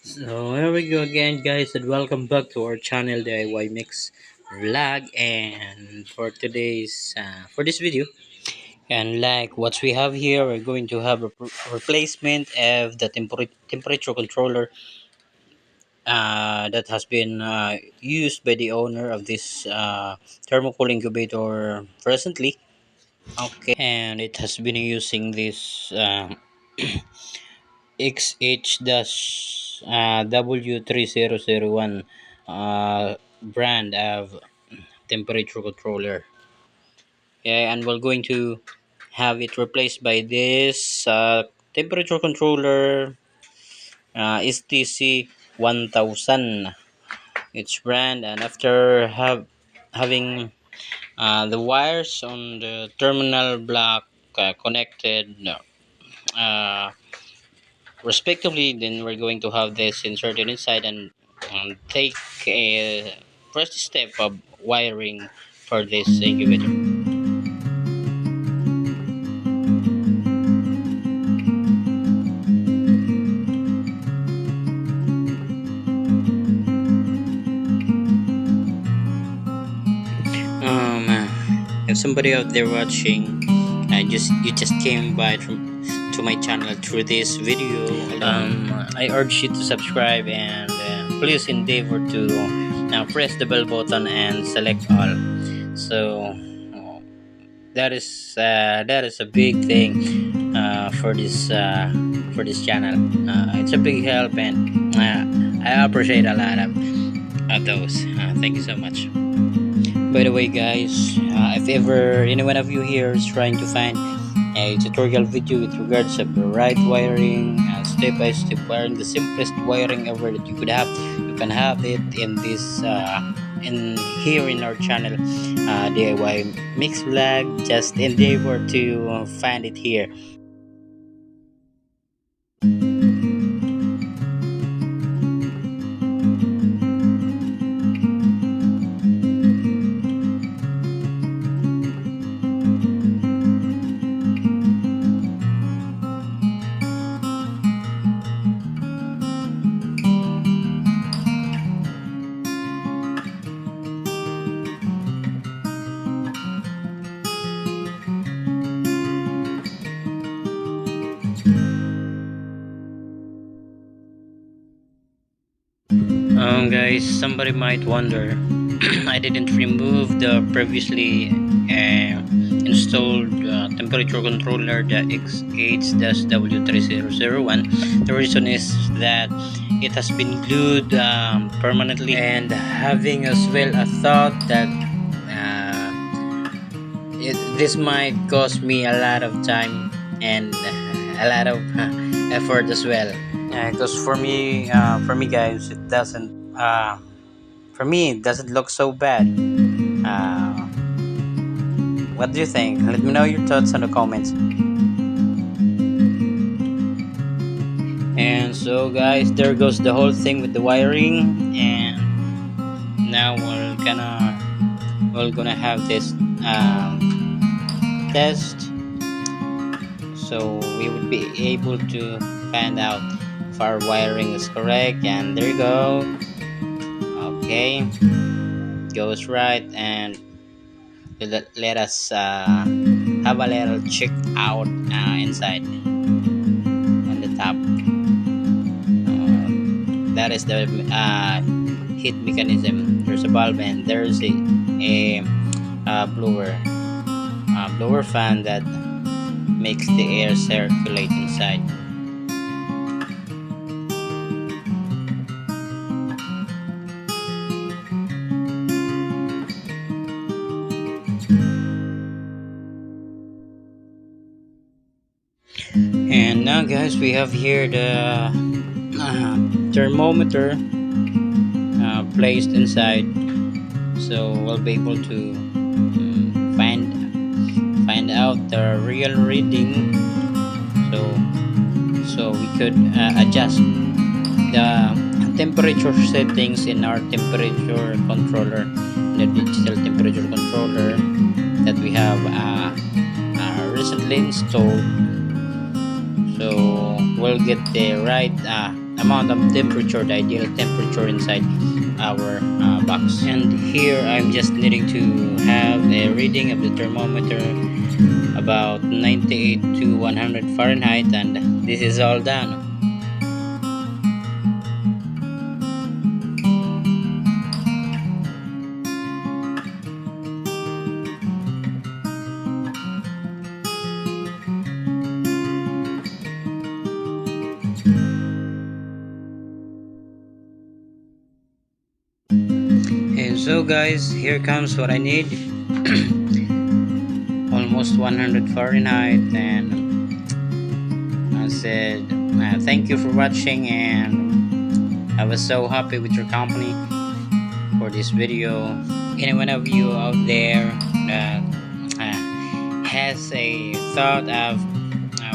So here we go again, guys, and welcome back to our channel DIY Mix Vlog. And for this video, and like what we have here, we're going to have a replacement of the temperature controller that has been used by the owner of this thermocool incubator presently. Okay, and it has been using this XH-W3001 brand of temperature controller. Yeah, and we're going to have it replaced by this temperature controller STC 1000. Its brand, and after having the wires on the terminal block connected uh, respectively, then we're going to have this inserted inside and take a first step of wiring for this incubator. If somebody out there watching, you just came by to my channel through this video, I urge you to subscribe and please endeavor to press the bell button and select all. So that is a big thing for this channel. It's a big help, and I appreciate a lot of those. Thank you so much. By the way, guys, if ever any one of you here is trying to find a tutorial video with regards of the right wiring, step by step wiring, the simplest wiring ever that you could have, you can have it in this in here in our channel, DIY Mix Vlog. Just endeavor to find it here. Guys, somebody might wonder, I didn't remove the previously installed temperature controller, the XH-W3001. The reason is that it has been glued permanently, and having as well a thought that this might cost me a lot of time and a lot of effort as well. Because for me, guys, it doesn't. For me, it doesn't look so bad. Uh, what do you think? Let me know your thoughts in the comments. And so, guys, there goes the whole thing with the wiring, and now we're gonna have this test, so we would be able to find out if our wiring is correct. And there you go. Okay, goes right, and let us have a little check out inside on the top. That is the heat mechanism. There's a bulb, and there's a blower fan that makes the air circulate inside. And now, guys, we have here the thermometer placed inside, so we'll be able to find out the real reading. So we could adjust the temperature settings in our temperature controller, the digital temperature controller that we have recently installed. So will get the right amount of temperature, the ideal temperature inside our box. And here I'm just needing to have a reading of the thermometer about 98 to 100 Fahrenheit, and this is all done. And so guys, here comes what I need. Almost 100 Fahrenheit, and I said thank you for watching, and I was so happy with your company for this video. Anyone of you out there that has a thought of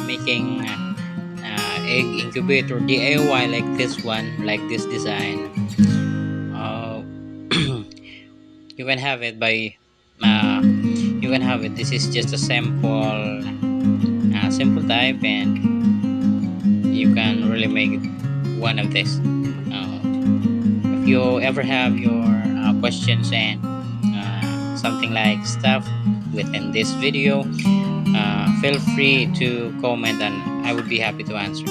making egg incubator DIY like this one, like this design, uh, you can have it by you can have it. This is just a simple type, and you can really make one of this. If you ever have your questions and something like stuff within this video, feel free to comment, and I would be happy to answer.